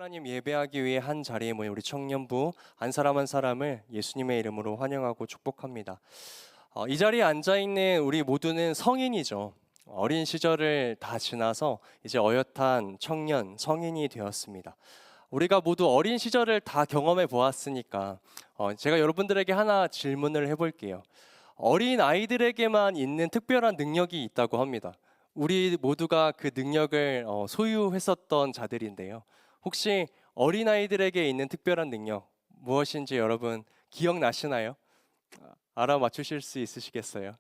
하나님 예배하기 위해 한 자리에 모인 우리 청년부 한 사람 한 사람을 예수님의 이름으로 환영하고 축복합니다. 이 자리에 앉아 있는 우리 모두는 성인이죠. 어린 시절을 다 지나서 이제 어엿한 청년, 성인이 되었습니다. 우리가 모두 어린 시절을 다 경험해 보았으니까 제가 여러분들에게 하나 질문을 해볼게요. 어린 아이들에게만 있는 특별한 능력이 있다고 합니다. 우리 모두가 그 능력을 소유했었던 자들인데요. 혹시 어린아이들에게 있는 특별한 능력 무엇인지 여러분 기억나시나요? 알아맞추실 수 있으시겠어요?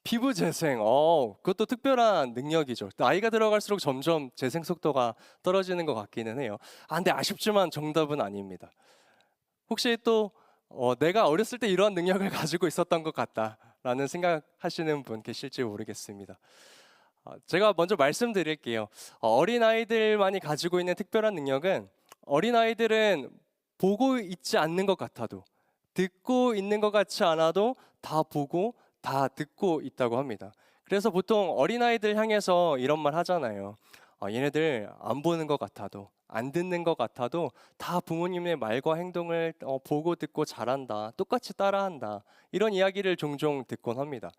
피부 재생, 그것도 특별한 능력이죠. 나이가 들어갈수록 점점 재생 속도가 떨어지는 것 같기는 해요. 근데 아쉽지만 정답은 아닙니다. 혹시 또 내가 어렸을 때 이러한 능력을 가지고 있었던 것 같다라는 생각하시는 분 계실지 모르겠습니다. 제가 먼저 말씀드릴게요. 어린아이들만이 가지고 있는 특별한 능력은 어린아이들은 보고 있지 않는 것 같아도 듣고 있는 것 같지 않아도 다 보고 다 듣고 있다고 합니다. 그래서 보통 어린아이들 향해서 이런 말 하잖아요. 얘네들 안 보는 것 같아도 안 듣는 것 같아도 다 부모님의 말과 행동을 보고 듣고 잘한다. 똑같이 따라한다. 이런 이야기를 종종 듣곤 합니다.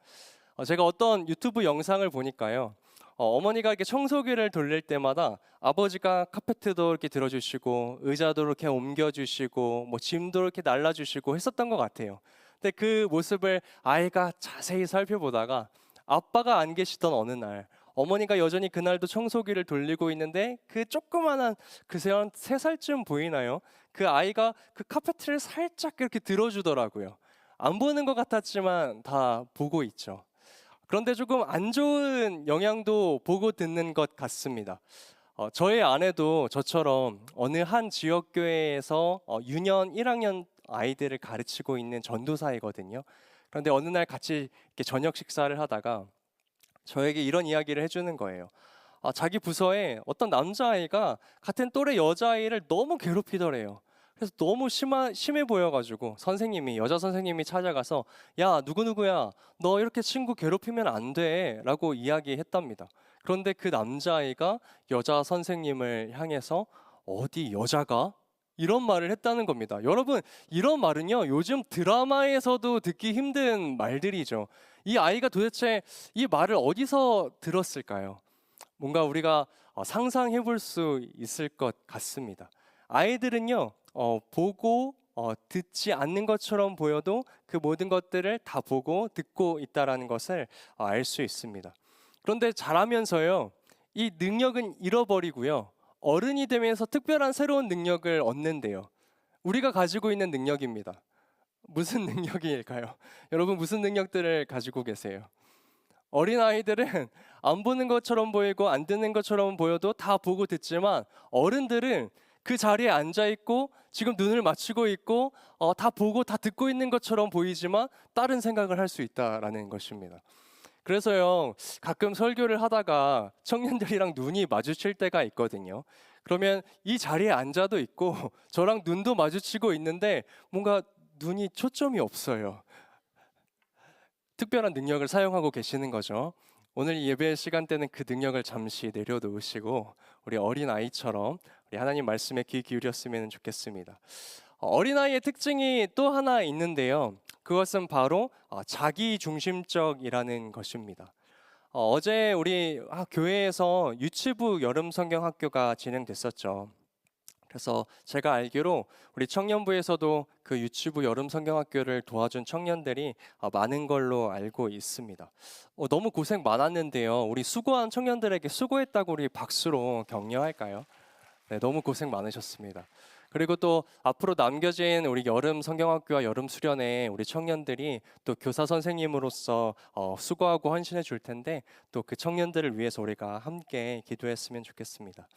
제가 어떤 유튜브 영상을 보니까요. 어머니가 이렇게 청소기를 돌릴 때마다 아버지가 카페트도 이렇게 들어주시고 의자도 이렇게 옮겨주시고 뭐 짐도 이렇게 날라주시고 했었던 것 같아요. 근데 그 모습을 아이가 자세히 살펴보다가 아빠가 안 계시던 어느 날 어머니가 여전히 그날도 청소기를 돌리고 있는데 그 조그만한 그새 한 3살쯤 보이나요? 그 아이가 그 카페트를 살짝 이렇게 들어주더라고요. 안 보는 것 같았지만 다 보고 있죠. 그런데 조금 안 좋은 영향도 보고 듣는 것 같습니다. 저의 아내도 저처럼 어느 한 지역교회에서 유년 1학년 아이들을 가르치고 있는 전도사이거든요. 그런데 어느 날 같이 이렇게 저녁 식사를 하다가 저에게 이런 이야기를 해주는 거예요. 자기 부서에 어떤 남자아이가 같은 또래 여자아이를 너무 괴롭히더래요. 그래서 너무 심해 보여가지고 여자 선생님이 찾아가서 야, 누구누구야, 너 이렇게 친구 괴롭히면 안 돼 라고 이야기했답니다. 그런데 그 남자아이가 여자 선생님을 향해서 어디 여자가? 이런 말을 했다는 겁니다. 여러분, 이런 말은요, 요즘 드라마에서도 듣기 힘든 말들이죠. 이 아이가 도대체 이 말을 어디서 들었을까요? 뭔가 우리가 상상해 볼 수 있을 것 같습니다. 아이들은요, 보고 듣지 않는 것처럼 보여도 그 모든 것들을 다 보고 듣고 있다라는 것을 알 수 있습니다. 그런데 자라면서요, 이 능력은 잃어버리고요, 어른이 되면서 특별한 새로운 능력을 얻는데요. 우리가 가지고 있는 능력입니다. 무슨 능력일까요? 여러분 무슨 능력들을 가지고 계세요? 어린아이들은 안 보는 것처럼 보이고 안 듣는 것처럼 보여도 다 보고 듣지만 어른들은 그 자리에 앉아 있고 지금 눈을 맞추고 있고 다 보고 다 듣고 있는 것처럼 보이지만 다른 생각을 할 수 있다라는 것입니다. 그래서요, 가끔 설교를 하다가 청년들이랑 눈이 마주칠 때가 있거든요. 그러면 이 자리에 앉아도 있고 저랑 눈도 마주치고 있는데 뭔가 눈이 초점이 없어요. 특별한 능력을 사용하고 계시는 거죠. 오늘 예배 시간 때는 그 능력을 잠시 내려놓으시고 우리 어린 아이처럼 우리 하나님 말씀에 귀 기울였으면 좋겠습니다. 어린아이의 특징이 또 하나 있는데요. 그것은 바로 자기 중심적이라는 것입니다. 어제 우리 교회에서 유치부 여름 성경 학교가 진행됐었죠. 그래서 제가 알기로 우리 청년부에서도 그 유치부 여름 성경학교를 도와준 청년들이 많은 걸로 알고 있습니다. 너무 고생 많았는데요. 우리 수고한 청년들에게 수고했다고 우리 박수로 격려할까요? 네, 너무 고생 많으셨습니다. 그리고 또 앞으로 남겨진 우리 여름 성경학교와 여름 수련회 우리 청년들이 또 교사 선생님으로서 수고하고 헌신해 줄 텐데 또 그 청년들을 위해서 우리가 함께 기도했으면 좋겠습니다.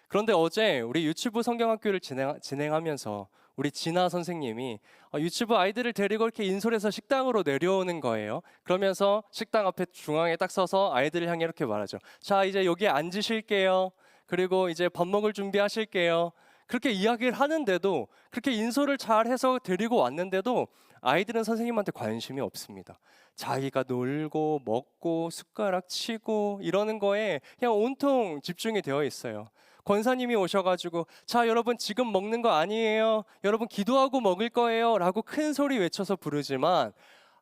그런데 어제 우리 유치부 성경학교를 진행하면서 우리 진아 선생님이 유치부 아이들을 데리고 이렇게 인솔해서 식당으로 내려오는 거예요. 그러면서 식당 앞에 중앙에 딱 서서 아이들을 향해 이렇게 말하죠. 자, 이제 여기에 앉으실게요. 그리고 이제 밥 먹을 준비하실게요. 그렇게 이야기를 하는데도, 그렇게 인솔을 잘 해서 데리고 왔는데도 아이들은 선생님한테 관심이 없습니다. 자기가 놀고 먹고 숟가락 치고 이러는 거에 그냥 온통 집중이 되어 있어요. 권사님이 오셔가지고 자 여러분 지금 먹는 거 아니에요. 여러분 기도하고 먹을 거예요. 라고 큰 소리 외쳐서 부르지만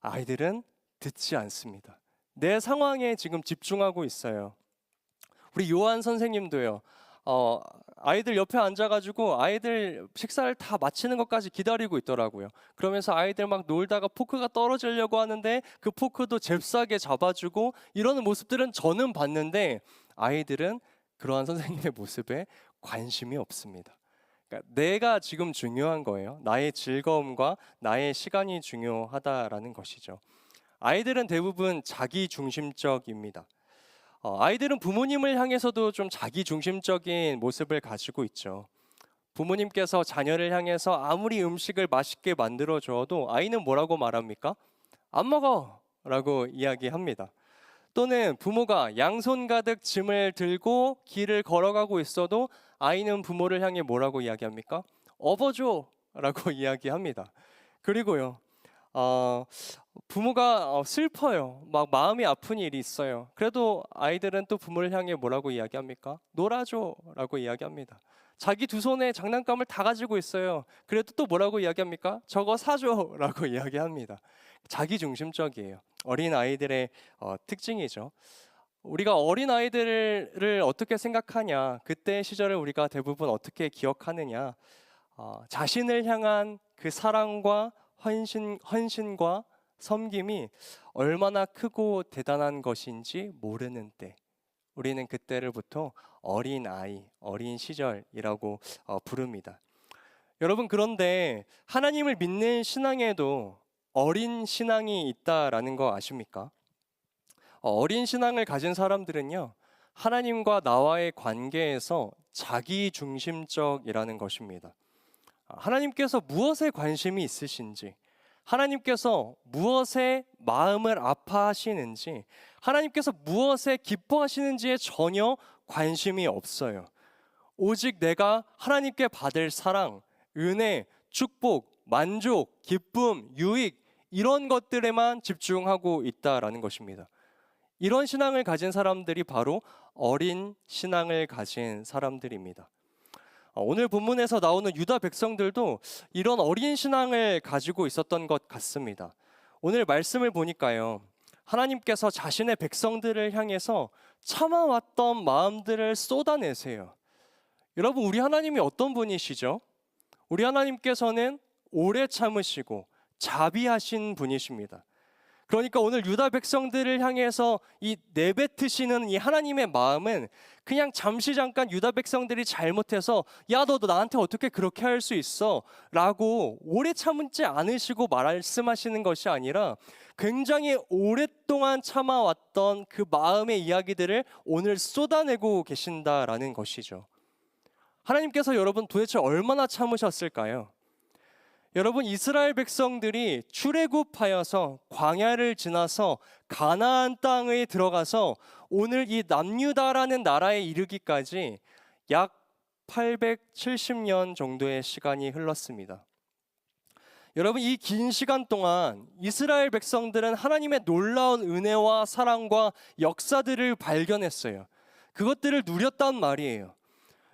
아이들은 듣지 않습니다. 내 상황에 지금 집중하고 있어요. 우리 요한 선생님도요. 아이들 옆에 앉아가지고 아이들 식사를 다 마치는 것까지 기다리고 있더라고요. 그러면서 아이들 막 놀다가 포크가 떨어지려고 하는데 그 포크도 잽싸게 잡아주고 이러는 모습들은 저는 봤는데 아이들은 그러한 선생님의 모습에 관심이 없습니다. 그러니까 내가 지금 중요한 거예요. 나의 즐거움과 나의 시간이 중요하다라는 것이죠. 아이들은 대부분 자기 중심적입니다. 아이들은 부모님을 향해서도 좀 자기 중심적인 모습을 가지고 있죠. 부모님께서 자녀를 향해서 아무리 음식을 맛있게 만들어 줘도 아이는 뭐라고 말합니까? 안 먹어! 라고 이야기합니다. 또는 부모가 양손 가득 짐을 들고 길을 걸어가고 있어도 아이는 부모를 향해 뭐라고 이야기합니까? 업어줘! 라고 이야기합니다. 그리고요. 부모가 슬퍼요. 막 마음이 아픈 일이 있어요. 그래도 아이들은 또 부모를 향해 뭐라고 이야기합니까? 놀아줘 라고 이야기합니다. 자기 두 손에 장난감을 다 가지고 있어요. 그래도 또 뭐라고 이야기합니까? 저거 사줘 라고 이야기합니다. 자기 중심적이에요. 어린 아이들의 특징이죠. 우리가 어린 아이들을 어떻게 생각하냐, 그때 시절을 우리가 대부분 어떻게 기억하느냐, 자신을 향한 그 사랑과 헌신과 섬김이 얼마나 크고 대단한 것인지 모르는 때, 우리는 그때를 보통 어린 아이, 어린 시절이라고 부릅니다. 여러분, 그런데 하나님을 믿는 신앙에도 어린 신앙이 있다라는 거 아십니까? 어린 신앙을 가진 사람들은요, 하나님과 나와의 관계에서 자기 중심적이라는 것입니다. 하나님께서 무엇에 관심이 있으신지, 하나님께서 무엇에 마음을 아파하시는지, 하나님께서 무엇에 기뻐하시는지에 전혀 관심이 없어요. 오직 내가 하나님께 받을 사랑, 은혜, 축복, 만족, 기쁨, 유익, 이런 것들에만 집중하고 있다라는 것입니다. 이런 신앙을 가진 사람들이 바로 어린 신앙을 가진 사람들입니다. 오늘 본문에서 나오는 유다 백성들도 이런 어린 신앙을 가지고 있었던 것 같습니다. 오늘 말씀을 보니까요, 하나님께서 자신의 백성들을 향해서 참아왔던 마음들을 쏟아내세요. 여러분, 우리 하나님이 어떤 분이시죠? 우리 하나님께서는 오래 참으시고 자비하신 분이십니다. 그러니까 오늘 유다 백성들을 향해서 이 내뱉으시는 이 하나님의 마음은 그냥 잠깐 유다 백성들이 잘못해서 야, 너 나한테 어떻게 그렇게 할 수 있어? 라고 오래 참지 않으시고 말씀하시는 것이 아니라 굉장히 오랫동안 참아왔던 그 마음의 이야기들을 오늘 쏟아내고 계신다라는 것이죠. 하나님께서 여러분 도대체 얼마나 참으셨을까요? 여러분, 이스라엘 백성들이 출애굽하여서 광야를 지나서 가나안 땅에 들어가서 오늘 이 남유다라는 나라에 이르기까지 약 870년 정도의 시간이 흘렀습니다. 여러분, 이 긴 시간 동안 이스라엘 백성들은 하나님의 놀라운 은혜와 사랑과 역사들을 발견했어요. 그것들을 누렸단 말이에요.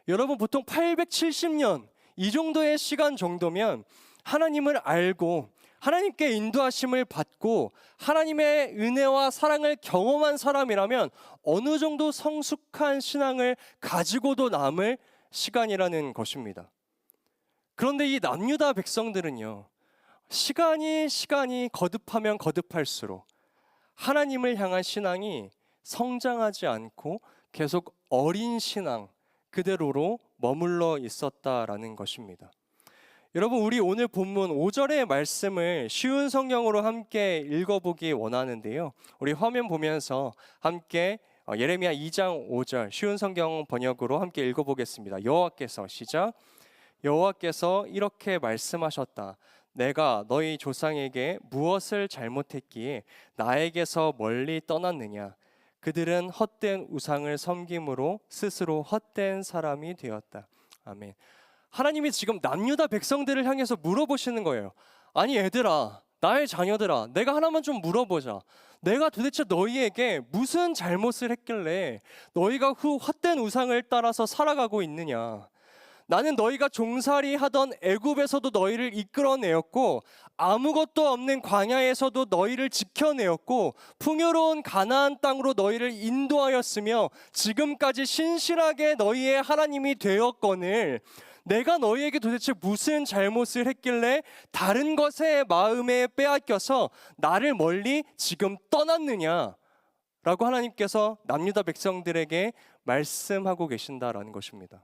여러분, 보통 870년 이 정도의 시간 정도면 하나님을 알고 하나님께 인도하심을 받고 하나님의 은혜와 사랑을 경험한 사람이라면 어느 정도 성숙한 신앙을 가지고도 남을 시간이라는 것입니다. 그런데 이 남유다 백성들은요, 시간이 거듭하면 거듭할수록 하나님을 향한 신앙이 성장하지 않고 계속 어린 신앙 그대로로 머물러 있었다라는 것입니다. 여러분, 우리 오늘 본문 5절의 말씀을 쉬운 성경으로 함께 읽어보기 원하는데요. 우리 화면 보면서 함께 예레미야 2장 5절 쉬운 성경 번역으로 함께 읽어보겠습니다. 여호와께서 시작. 여호와께서 이렇게 말씀하셨다. 내가 너희 조상에게 무엇을 잘못했기에 나에게서 멀리 떠났느냐. 그들은 헛된 우상을 섬김으로 스스로 헛된 사람이 되었다. 아멘. 하나님이 지금 남유다 백성들을 향해서 물어보시는 거예요. 아니 얘들아, 나의 자녀들아, 내가 하나만 좀 물어보자. 내가 도대체 너희에게 무슨 잘못을 했길래 너희가 헛된 우상을 따라서 살아가고 있느냐? 나는 너희가 종살이 하던 애굽에서도 너희를 이끌어내었고 아무것도 없는 광야에서도 너희를 지켜내었고 풍요로운 가나안 땅으로 너희를 인도하였으며 지금까지 신실하게 너희의 하나님이 되었거늘 내가 너희에게 도대체 무슨 잘못을 했길래 다른 것에 마음에 빼앗겨서 나를 멀리 지금 떠났느냐? 라고 하나님께서 남유다 백성들에게 말씀하고 계신다라는 것입니다.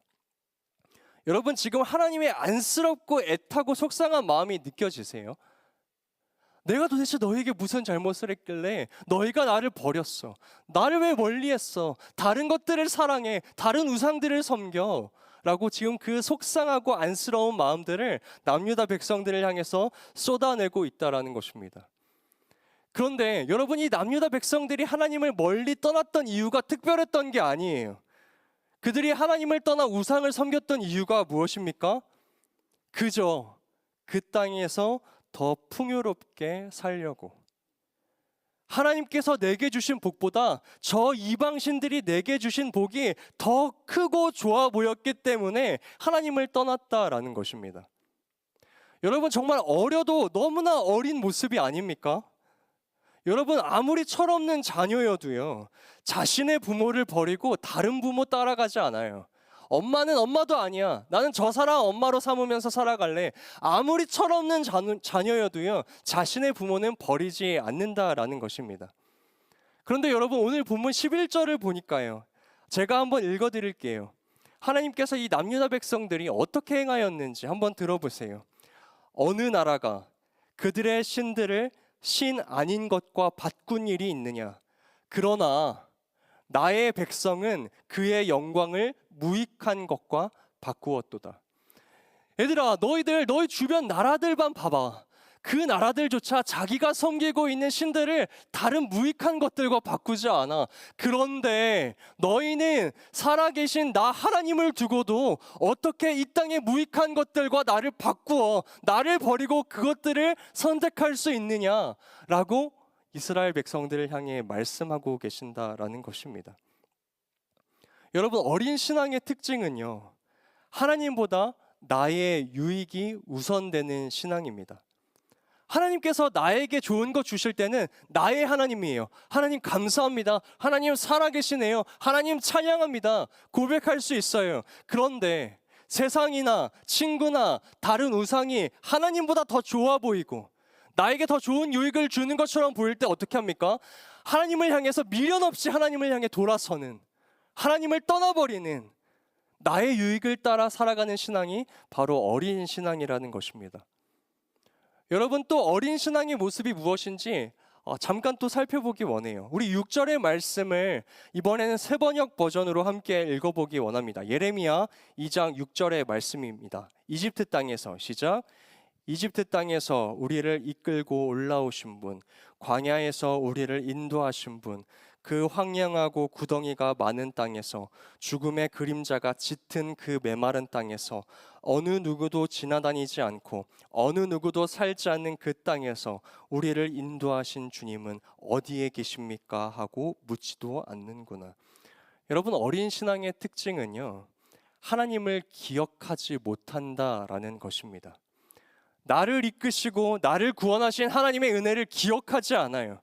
여러분, 지금 하나님의 안쓰럽고 애타고 속상한 마음이 느껴지세요? 내가 도대체 너에게 무슨 잘못을 했길래 너희가 나를 버렸어? 나를 왜 멀리했어? 다른 것들을 사랑해, 다른 우상들을 섬겨? 라고 지금 그 속상하고 안쓰러운 마음들을 남유다 백성들을 향해서 쏟아내고 있다라는 것입니다. 그런데 여러분, 이 남유다 백성들이 하나님을 멀리 떠났던 이유가 특별했던 게 아니에요. 그들이 하나님을 떠나 우상을 섬겼던 이유가 무엇입니까? 그저 그 땅에서 더 풍요롭게 살려고. 하나님께서 내게 주신 복보다 저 이방신들이 내게 주신 복이 더 크고 좋아 보였기 때문에 하나님을 떠났다라는 것입니다. 여러분, 정말 어려도 너무나 어린 모습이 아닙니까? 여러분, 아무리 철없는 자녀여도요, 자신의 부모를 버리고 다른 부모 따라가지 않아요. 엄마는 엄마도 아니야. 나는 저 사람 엄마로 삼으면서 살아갈래. 아무리 철없는 자녀여도요, 자신의 부모는 버리지 않는다라는 것입니다. 그런데 여러분, 오늘 본문 11절을 보니까요, 제가 한번 읽어드릴게요. 하나님께서 이 남유다 백성들이 어떻게 행하였는지 한번 들어보세요. 어느 나라가 그들의 신들을 신 아닌 것과 바꾼 일이 있느냐? 그러나 나의 백성은 그의 영광을 무익한 것과 바꾸었도다. 얘들아, 너희 주변 나라들만 봐봐. 그 나라들조차 자기가 섬기고 있는 신들을 다른 무익한 것들과 바꾸지 않아. 그런데 너희는 살아계신 나 하나님을 두고도 어떻게 이 땅의 무익한 것들과 나를 바꾸어 나를 버리고 그것들을 선택할 수 있느냐라고 이스라엘 백성들을 향해 말씀하고 계신다라는 것입니다. 여러분, 어린 신앙의 특징은요, 하나님보다 나의 유익이 우선되는 신앙입니다. 하나님께서 나에게 좋은 거 주실 때는 나의 하나님이에요. 하나님 감사합니다. 하나님 살아계시네요. 하나님 찬양합니다. 고백할 수 있어요. 그런데 세상이나 친구나 다른 우상이 하나님보다 더 좋아 보이고 나에게 더 좋은 유익을 주는 것처럼 보일 때 어떻게 합니까? 하나님을 향해서 미련 없이 하나님을 향해 돌아서는, 하나님을 떠나버리는, 나의 유익을 따라 살아가는 신앙이 바로 어린 신앙이라는 것입니다. 여러분, 또 어린 신앙의 모습이 무엇인지 잠깐 또 살펴보기 원해요. 우리 6절의 말씀을 이번에는 세번역 버전으로 함께 읽어보기 원합니다. 예레미야 2장 6절의 말씀입니다. 이집트 땅에서, 시작. 이집트 땅에서 우리를 이끌고 올라오신 분, 광야에서 우리를 인도하신 분, 그 황량하고 구덩이가 많은 땅에서, 죽음의 그림자가 짙은 그 메마른 땅에서, 어느 누구도 지나다니지 않고 어느 누구도 살지 않는 그 땅에서 우리를 인도하신 주님은 어디에 계십니까? 하고 묻지도 않는구나. 여러분, 어린 신앙의 특징은요, 하나님을 기억하지 못한다라는 것입니다. 나를 이끄시고 나를 구원하신 하나님의 은혜를 기억하지 않아요.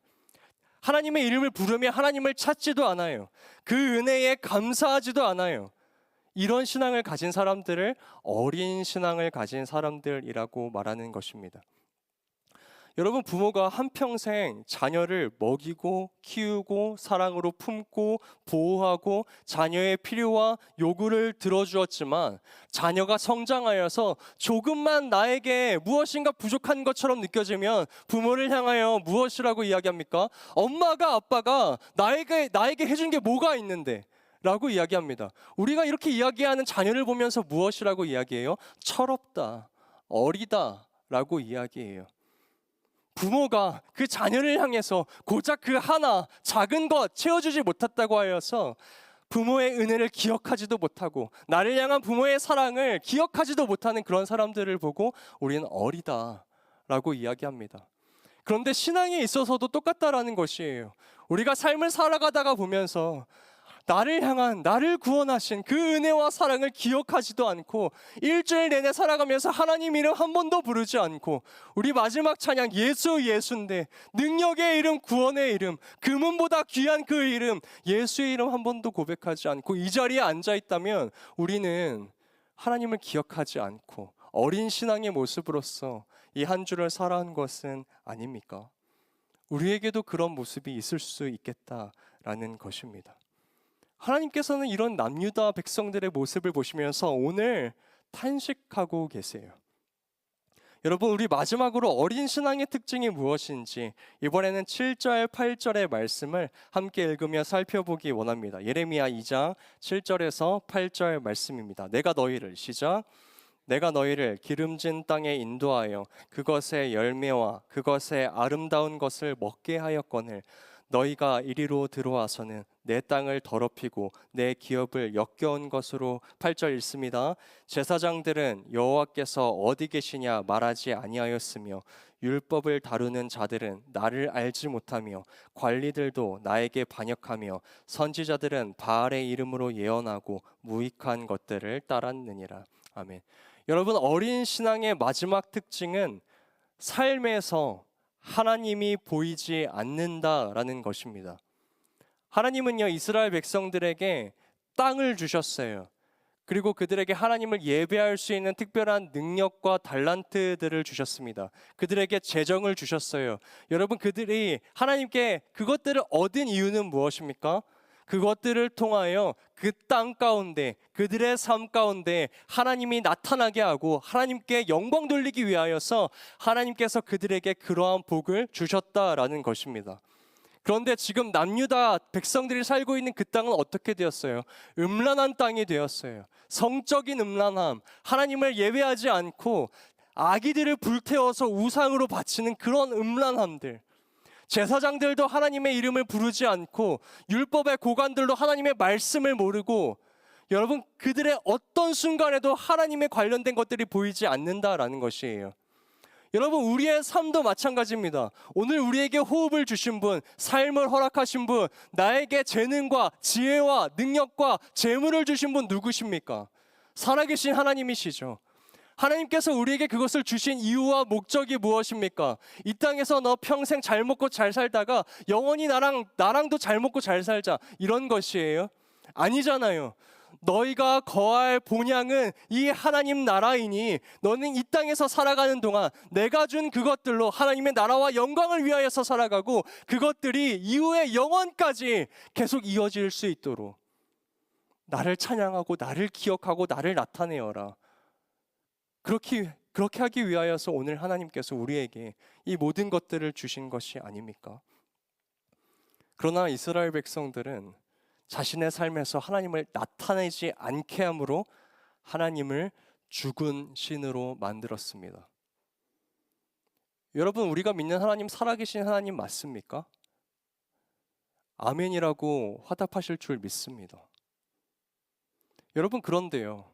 하나님의 이름을 부르며 하나님을 찾지도 않아요. 그 은혜에 감사하지도 않아요. 이런 신앙을 가진 사람들을 어린 신앙을 가진 사람들이라고 말하는 것입니다. 여러분, 부모가 한평생 자녀를 먹이고 키우고 사랑으로 품고 보호하고 자녀의 필요와 요구를 들어주었지만 자녀가 성장하여서 조금만 나에게 무엇인가 부족한 것처럼 느껴지면 부모를 향하여 무엇이라고 이야기합니까? 엄마가 아빠가 나에게 해준 게 뭐가 있는데? 라고 이야기합니다. 우리가 이렇게 이야기하는 자녀를 보면서 무엇이라고 이야기해요? 철없다, 어리다 라고 이야기해요. 부모가 그 자녀를 향해서 고작 그 하나 작은 것 채워주지 못했다고 하여서 부모의 은혜를 기억하지도 못하고 나를 향한 부모의 사랑을 기억하지도 못하는 그런 사람들을 보고 우리는 어리다 라고 이야기합니다. 그런데 신앙에 있어서도 똑같다라는 것이에요. 우리가 삶을 살아가다가 보면서 나를 향한, 나를 구원하신 그 은혜와 사랑을 기억하지도 않고 일주일 내내 살아가면서 하나님 이름 한 번도 부르지 않고 우리 마지막 찬양 예수 예수인데 능력의 이름, 구원의 이름, 금은보다 귀한 그 이름 예수의 이름 한 번도 고백하지 않고 이 자리에 앉아 있다면 우리는 하나님을 기억하지 않고 어린 신앙의 모습으로서 이 한 주를 살아온 것은 아닙니까? 우리에게도 그런 모습이 있을 수 있겠다라는 것입니다. 하나님께서는 이런 남유다 백성들의 모습을 보시면서 오늘 탄식하고 계세요. 여러분, 우리 마지막으로 어린 신앙의 특징이 무엇인지 이번에는 7절, 8절의 말씀을 함께 읽으며 살펴보기 원합니다. 예레미야 2장 7절에서 8절 말씀입니다. 내가 너희를, 시작. 내가 너희를 기름진 땅에 인도하여 그것의 열매와 그것의 아름다운 것을 먹게 하였거늘 너희가 이리로 들어와서는 내 땅을 더럽히고 내 기업을 역겨운 것으로 8절 읽습니다. 제사장들은 여호와께서 어디 계시냐 말하지 아니하였으며 율법을 다루는 자들은 나를 알지 못하며 관리들도 나에게 반역하며 선지자들은 바알의 이름으로 예언하고 무익한 것들을 따랐느니라. 아멘. 여러분, 어린 신앙의 마지막 특징은 삶에서 하나님이 보이지 않는다라는 것입니다. 하나님은요, 이스라엘 백성들에게 땅을 주셨어요. 그리고 그들에게 하나님을 예배할 수 있는 특별한 능력과 달란트들을 주셨습니다. 그들에게 재정을 주셨어요. 여러분, 그들이 하나님께 그것들을 얻은 이유는 무엇입니까? 그것들을 통하여 그 땅 가운데, 그들의 삶 가운데 하나님이 나타나게 하고 하나님께 영광 돌리기 위하여서 하나님께서 그들에게 그러한 복을 주셨다라는 것입니다. 그런데 지금 남유다 백성들이 살고 있는 그 땅은 어떻게 되었어요? 음란한 땅이 되었어요. 성적인 음란함, 하나님을 예배하지 않고 아기들을 불태워서 우상으로 바치는 그런 음란함들, 제사장들도 하나님의 이름을 부르지 않고 율법의 고관들도 하나님의 말씀을 모르고, 여러분, 그들의 어떤 순간에도 하나님에 관련된 것들이 보이지 않는다라는 것이에요. 여러분, 우리의 삶도 마찬가지입니다. 오늘 우리에게 호흡을 주신 분, 삶을 허락하신 분, 나에게 재능과 지혜와 능력과 재물을 주신 분 누구십니까? 살아계신 하나님이시죠. 하나님께서 우리에게 그것을 주신 이유와 목적이 무엇입니까? 이 땅에서 너 평생 잘 먹고 잘 살다가 영원히 나랑도 잘 먹고 잘 살자, 이런 것이에요? 아니잖아요. 너희가 거할 본향은 이 하나님 나라이니 너는 이 땅에서 살아가는 동안 내가 준 그것들로 하나님의 나라와 영광을 위하여서 살아가고 그것들이 이후의 영원까지 계속 이어질 수 있도록 나를 찬양하고 나를 기억하고 나를 나타내어라. 그렇게 하기 위하여서 오늘 하나님께서 우리에게 이 모든 것들을 주신 것이 아닙니까? 그러나 이스라엘 백성들은 자신의 삶에서 하나님을 나타내지 않게 함으로 하나님을 죽은 신으로 만들었습니다. 여러분, 우리가 믿는 하나님 살아계신 하나님 맞습니까? 아멘이라고 화답하실 줄 믿습니다. 여러분, 그런데요,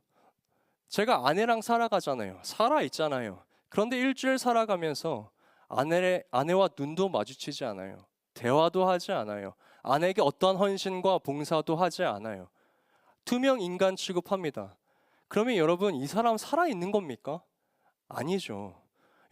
제가 아내랑 살아가잖아요. 살아있잖아요. 그런데 일주일 살아가면서 아내와 눈도 마주치지 않아요. 대화도 하지 않아요. 아내에게 어떠한 헌신과 봉사도 하지 않아요. 투명 인간 취급합니다. 그러면 여러분, 이 사람 살아있는 겁니까? 아니죠.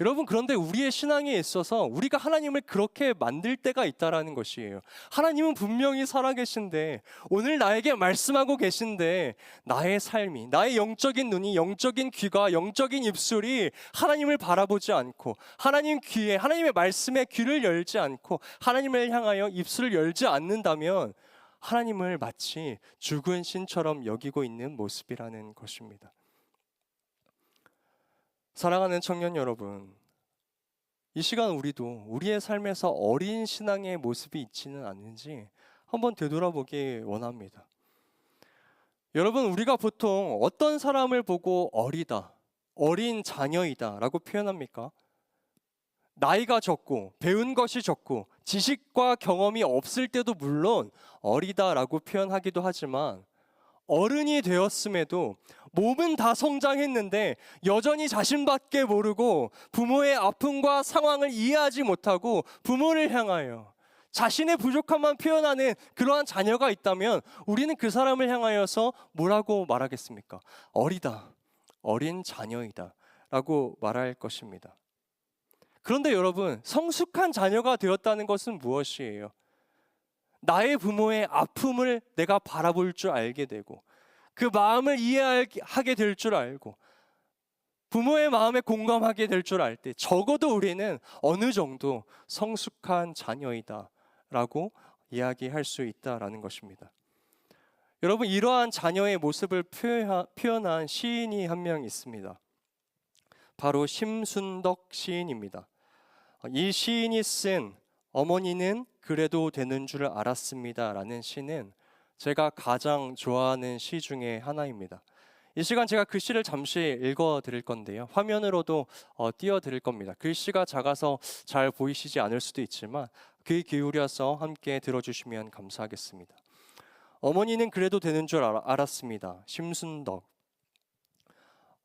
여러분, 그런데 우리의 신앙에 있어서 우리가 하나님을 그렇게 만들 때가 있다라는 것이에요. 하나님은 분명히 살아계신데, 오늘 나에게 말씀하고 계신데, 나의 삶이, 나의 영적인 눈이, 영적인 귀가, 영적인 입술이 하나님을 바라보지 않고, 하나님 귀에, 하나님의 말씀에 귀를 열지 않고 하나님을 향하여 입술을 열지 않는다면 하나님을 마치 죽은 신처럼 여기고 있는 모습이라는 것입니다. 사랑하는 청년 여러분, 이 시간 우리도 우리의 삶에서 어린 신앙의 모습이 있지는 않는지 한번 되돌아보기 원합니다. 여러분, 우리가 보통 어떤 사람을 보고 어리다, 어린 자녀이다 라고 표현합니까? 나이가 적고 배운 것이 적고 지식과 경험이 없을 때도 물론 어리다라고 표현하기도 하지만, 어른이 되었음에도 몸은 다 성장했는데 여전히 자신밖에 모르고 부모의 아픔과 상황을 이해하지 못하고 부모를 향하여 자신의 부족함만 표현하는 그러한 자녀가 있다면 우리는 그 사람을 향하여서 뭐라고 말하겠습니까? 어리다, 어린 자녀이다 라고 말할 것입니다. 그런데 여러분, 성숙한 자녀가 되었다는 것은 무엇이에요? 나의 부모의 아픔을 내가 바라볼 줄 알게 되고 그 마음을 이해하게 될 줄 알고 부모의 마음에 공감하게 될 줄 알 때 적어도 우리는 어느 정도 성숙한 자녀이다 라고 이야기할 수 있다라는 것입니다. 여러분, 이러한 자녀의 모습을 표현한 시인이 한 명 있습니다. 바로 심순덕 시인입니다. 이 시인이 쓴 어머니는 그래도 되는 줄 알았습니다 라는 시는 제가 가장 좋아하는 시 중에 하나입니다. 이 시간 제가 글씨를 잠시 읽어 드릴 건데요. 화면으로도 띄워 드릴 겁니다. 글씨가 작아서 잘 보이시지 않을 수도 있지만 귀 기울여서 함께 들어주시면 감사하겠습니다. 어머니는 그래도 되는 줄 알았습니다. 심순덕.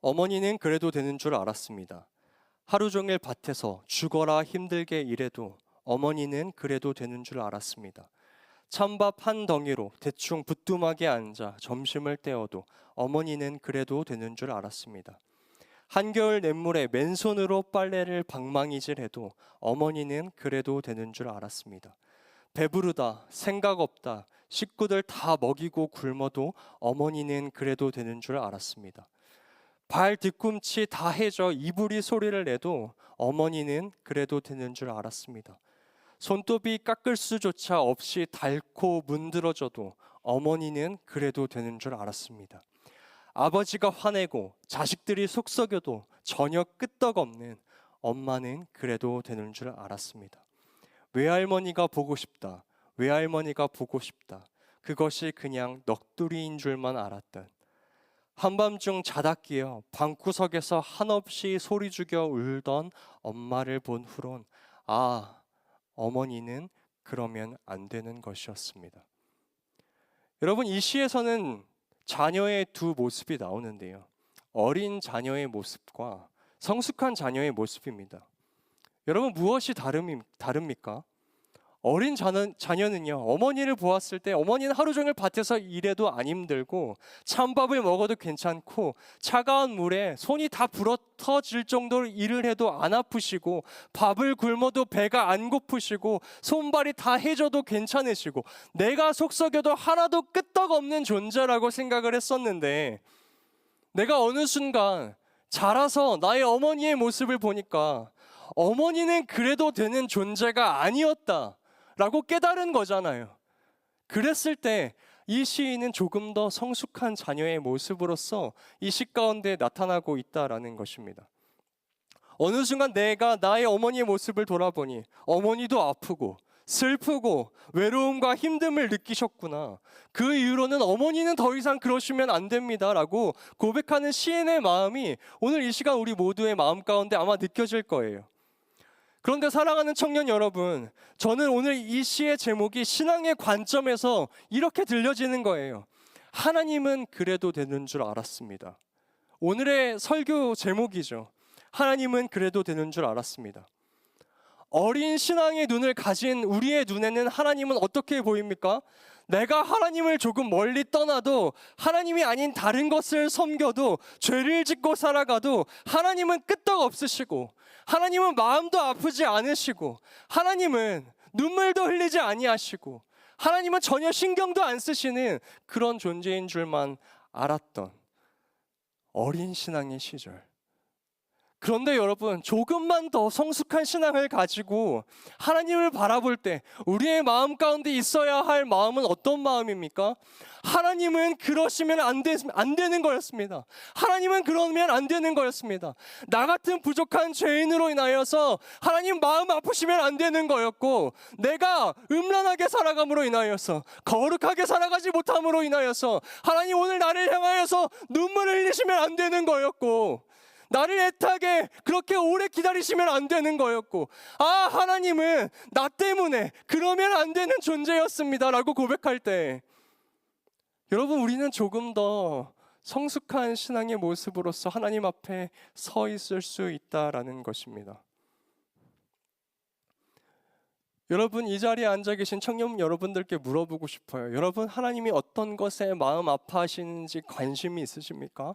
어머니는 그래도 되는 줄 알았습니다. 하루 종일 밭에서 죽어라 힘들게 일해도 어머니는 그래도 되는 줄 알았습니다. 찬밥 한 덩이로 대충 부뚜막에 앉아 점심을 때워도 어머니는 그래도 되는 줄 알았습니다. 한겨울 냇물에 맨손으로 빨래를 방망이질해도 어머니는 그래도 되는 줄 알았습니다. 배부르다, 생각 없다, 식구들 다 먹이고 굶어도 어머니는 그래도 되는 줄 알았습니다. 발 뒤꿈치 다 해져 이불이 소리를 내도 어머니는 그래도 되는 줄 알았습니다. 손톱이 깎을 수조차 없이 닳고 문드러져도 어머니는 그래도 되는 줄 알았습니다. 아버지가 화내고 자식들이 속썩여도 전혀 끄떡없는 엄마는 그래도 되는 줄 알았습니다. 외할머니가 보고 싶다, 외할머니가 보고 싶다, 그것이 그냥 넋두리인 줄만 알았던, 한밤중 자다 깨어 방구석에서 한없이 소리 죽여 울던 엄마를 본 후론 아, 어머니는 그러면 안 되는 것이었습니다. 여러분, 이 시에서는 자녀의 두 모습이 나오는데요. 어린 자녀의 모습과 성숙한 자녀의 모습입니다. 여러분, 무엇이 다릅니까? 어린 자녀는요, 어머니를 보았을 때 어머니는 하루 종일 밭에서 일해도 안 힘들고 찬밥을 먹어도 괜찮고 차가운 물에 손이 다 부러터질 정도로 일을 해도 안 아프시고 밥을 굶어도 배가 안 고프시고 손발이 다 해져도 괜찮으시고 내가 속썩여도 하나도 끄떡없는 존재라고 생각을 했었는데 내가 어느 순간 자라서 나의 어머니의 모습을 보니까 어머니는 그래도 되는 존재가 아니었다 라고 깨달은 거잖아요. 그랬을 때 이 시인은 조금 더 성숙한 자녀의 모습으로서 이 시 가운데 나타나고 있다라는 것입니다. 어느 순간 내가 나의 어머니의 모습을 돌아보니 어머니도 아프고 슬프고 외로움과 힘듦을 느끼셨구나. 그 이후로는 어머니는 더 이상 그러시면 안 됩니다 라고 고백하는 시인의 마음이 오늘 이 시간 우리 모두의 마음 가운데 아마 느껴질 거예요. 그런데 사랑하는 청년 여러분, 저는 오늘 이 시의 제목이 신앙의 관점에서 이렇게 들려지는 거예요. 하나님은 그래도 되는 줄 알았습니다. 오늘의 설교 제목이죠. 하나님은 그래도 되는 줄 알았습니다. 어린 신앙의 눈을 가진 우리의 눈에는 하나님은 어떻게 보입니까? 내가 하나님을 조금 멀리 떠나도 하나님이 아닌 다른 것을 섬겨도 죄를 짓고 살아가도 하나님은 끄떡없으시고 하나님은 마음도 아프지 않으시고 하나님은 눈물도 흘리지 아니하시고 하나님은 전혀 신경도 안 쓰시는 그런 존재인 줄만 알았던 어린 신앙의 시절. 그런데 여러분, 조금만 더 성숙한 신앙을 가지고 하나님을 바라볼 때 우리의 마음 가운데 있어야 할 마음은 어떤 마음입니까? 하나님은 그러시면 안 되는 거였습니다. 하나님은 그러면 안 되는 거였습니다. 나 같은 부족한 죄인으로 인하여서 하나님 마음 아프시면 안 되는 거였고, 내가 음란하게 살아감으로 인하여서 거룩하게 살아가지 못함으로 인하여서 하나님 오늘 나를 향하여서 눈물을 흘리시면 안 되는 거였고, 나를 애타게 그렇게 오래 기다리시면 안 되는 거였고, 하나님은 나 때문에 그러면 안 되는 존재였습니다 라고 고백할 때 여러분, 우리는 조금 더 성숙한 신앙의 모습으로서 하나님 앞에 서 있을 수 있다라는 것입니다. 여러분, 이 자리에 앉아 계신 청년 여러분들께 물어보고 싶어요. 여러분, 하나님이 어떤 것에 마음 아파하시는지 관심이 있으십니까?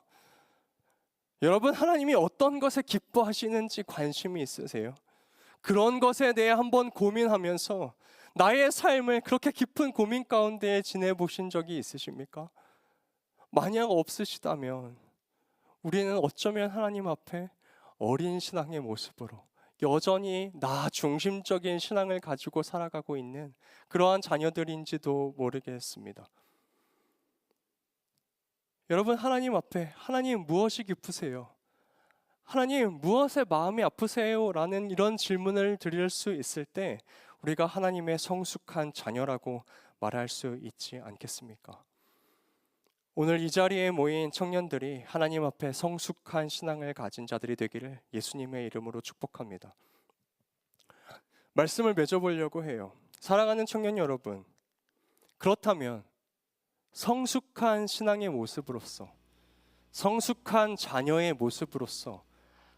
여러분, 하나님이 어떤 것에 기뻐하시는지 관심이 있으세요? 그런 것에 대해 한번 고민하면서 나의 삶을 그렇게 깊은 고민 가운데 지내보신 적이 있으십니까? 만약 없으시다면 우리는 어쩌면 하나님 앞에 어린 신앙의 모습으로 여전히 나 중심적인 신앙을 가지고 살아가고 있는 그러한 자녀들인지도 모르겠습니다. 여러분, 하나님 앞에 하나님 무엇이 기쁘세요? 하나님 무엇에 마음이 아프세요? 라는 이런 질문을 드릴 수 있을 때 우리가 하나님의 성숙한 자녀라고 말할 수 있지 않겠습니까? 오늘 이 자리에 모인 청년들이 하나님 앞에 성숙한 신앙을 가진 자들이 되기를 예수님의 이름으로 축복합니다. 말씀을 맺어보려고 해요. 사랑하는 청년 여러분, 그렇다면 성숙한 신앙의 모습으로서, 성숙한 자녀의 모습으로서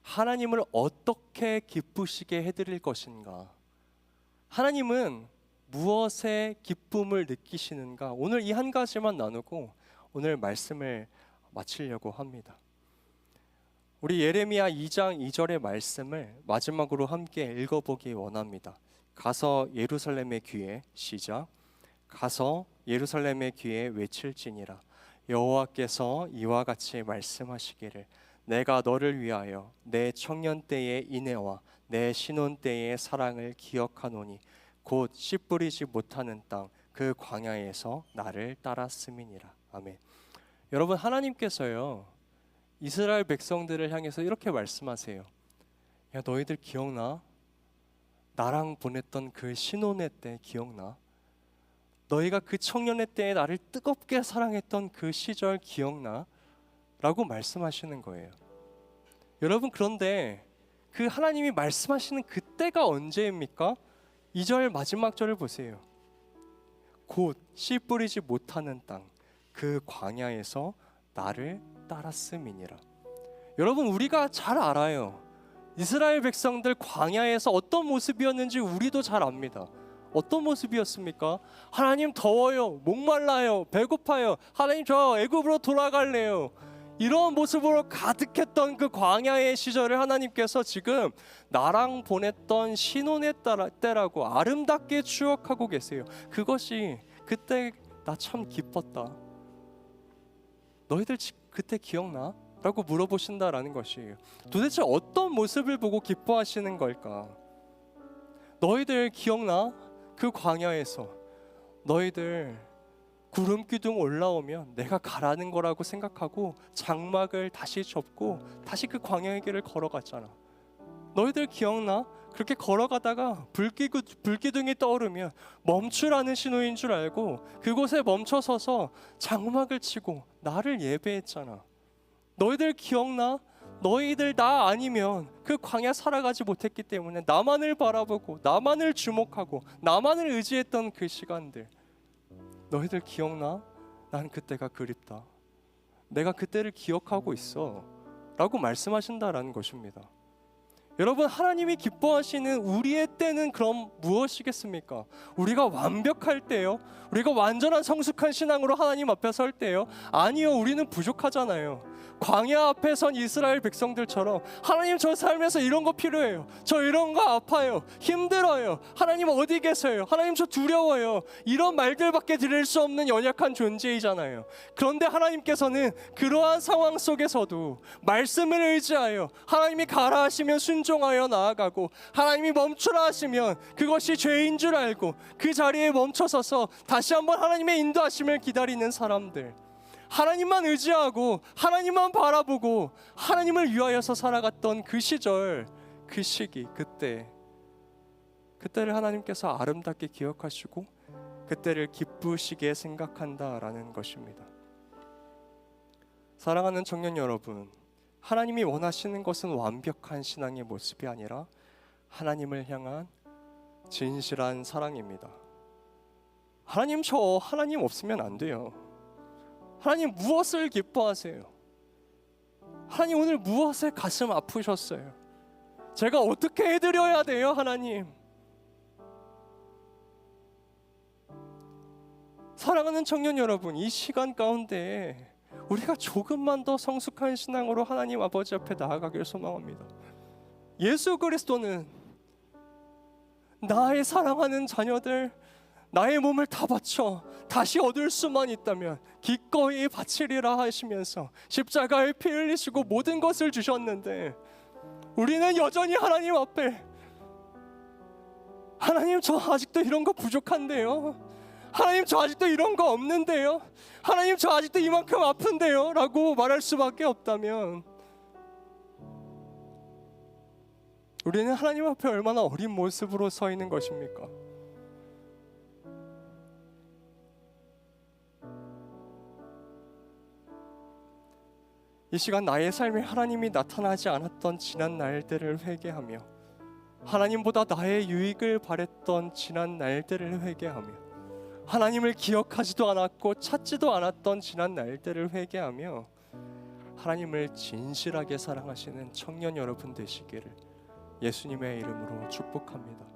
하나님을 어떻게 기쁘시게 해드릴 것인가? 하나님은 무엇에 기쁨을 느끼시는가? 오늘 이 한 가지만 나누고 오늘 말씀을 마치려고 합니다. 우리 예레미야 2장 2절의 말씀을 마지막으로 함께 읽어보기 원합니다. 가서 예루살렘의 귀에, 시작. 가서 예루살렘의 귀에 외칠지니라. 여호와께서 이와 같이 말씀하시기를 내가 너를 위하여 내 청년 때의 인애와 내 신혼 때의 사랑을 기억하노니 곧 씨 뿌리지 못하는 땅 그 광야에서 나를 따랐음이니라. 아멘. 여러분, 하나님께서요 이스라엘 백성들을 향해서 이렇게 말씀하세요. 야, 너희들 기억나? 나랑 보냈던 그 신혼의 때 기억나? 너희가 그 청년의 때에 나를 뜨겁게 사랑했던 그 시절 기억나? 라고 말씀하시는 거예요. 여러분, 그런데 그 하나님이 말씀하시는 그때가 언제입니까? 2절 마지막 절을 보세요. 곧 씨 뿌리지 못하는 땅 그 광야에서 나를 따랐음이니라. 여러분, 우리가 잘 알아요. 이스라엘 백성들 광야에서 어떤 모습이었는지 우리도 잘 압니다. 어떤 모습이었습니까? 하나님 더워요, 목말라요, 배고파요, 하나님 저 애굽으로 돌아갈래요. 이런 모습으로 가득했던 그 광야의 시절을 하나님께서 지금 나랑 보냈던 신혼의 때라고 아름답게 추억하고 계세요. 그것이 그때 나 참 기뻤다. 너희들 그때 기억나? 라고 물어보신다라는 것이에요. 도대체 어떤 모습을 보고 기뻐하시는 걸까? 너희들 기억나? 그 광야에서 너희들 구름 기둥 올라오면 내가 가라는 거라고 생각하고 장막을 다시 접고 다시 그 광야의 길을 걸어갔잖아. 너희들 기억나? 그렇게 걸어가다가 불기둥이 떠오르면 멈추라는 신호인 줄 알고 그곳에 멈춰서서 장막을 치고 나를 예배했잖아. 너희들 기억나? 너희들 나 아니면 그 광야 살아가지 못했기 때문에 나만을 바라보고 나만을 주목하고 나만을 의지했던 그 시간들, 너희들 기억나? 난 그때가 그립다. 내가 그때를 기억하고 있어 라고 말씀하신다라는 것입니다. 여러분, 하나님이 기뻐하시는 우리의 때는 그럼 무엇이겠습니까? 우리가 완벽할 때요? 우리가 완전한 성숙한 신앙으로 하나님 앞에 설 때요? 아니요, 우리는 부족하잖아요. 광야 앞에 선 이스라엘 백성들처럼 하나님 저 삶에서 이런 거 필요해요. 저 이런 거 아파요. 힘들어요. 하나님 어디 계세요? 하나님 저 두려워요. 이런 말들밖에 들을 수 없는 연약한 존재이잖아요. 그런데 하나님께서는 그러한 상황 속에서도 말씀을 의지하여 하나님이 가라 하시면 순종하여 나아가고 하나님이 멈추라 하시면 그것이 죄인 줄 알고 그 자리에 멈춰서서 다시 한번 하나님의 인도하심을 기다리는 사람들, 하나님만 의지하고 하나님만 바라보고 하나님을 위하여서 살아갔던 그 시절, 그 시기, 그때를 하나님께서 아름답게 기억하시고 그때를 기쁘시게 생각한다라는 것입니다. 사랑하는 청년 여러분, 하나님이 원하시는 것은 완벽한 신앙의 모습이 아니라 하나님을 향한 진실한 사랑입니다. 하나님 없으면 안 돼요. 하나님 무엇을 기뻐하세요? 하나님 오늘 무엇에 가슴 아프셨어요? 제가 어떻게 해드려야 돼요, 하나님? 사랑하는 청년 여러분, 이 시간 가운데 우리가 조금만 더 성숙한 신앙으로 하나님 아버지 앞에 나아가길 소망합니다. 예수 그리스도는 나의 사랑하는 자녀들, 나의 몸을 다 바쳐 다시 얻을 수만 있다면 기꺼이 바치리라 하시면서 십자가에 피 흘리시고 모든 것을 주셨는데, 우리는 여전히 하나님 앞에 하나님 저 아직도 이런 거 부족한데요, 하나님 저 아직도 이런 거 없는데요, 하나님 저 아직도 이만큼 아픈데요 라고 말할 수밖에 없다면, 우리는 하나님 앞에 얼마나 어린 모습으로 서 있는 것입니까? 이 시간 나의 삶에 하나님이 나타나지 않았던 지난 날들을 회개하며, 하나님보다 나의 유익을 바랬던 지난 날들을 회개하며, 하나님을 기억하지도 않았고 찾지도 않았던 지난 날들을 회개하며 하나님을 진실하게 사랑하시는 청년 여러분 되시기를 예수님의 이름으로 축복합니다.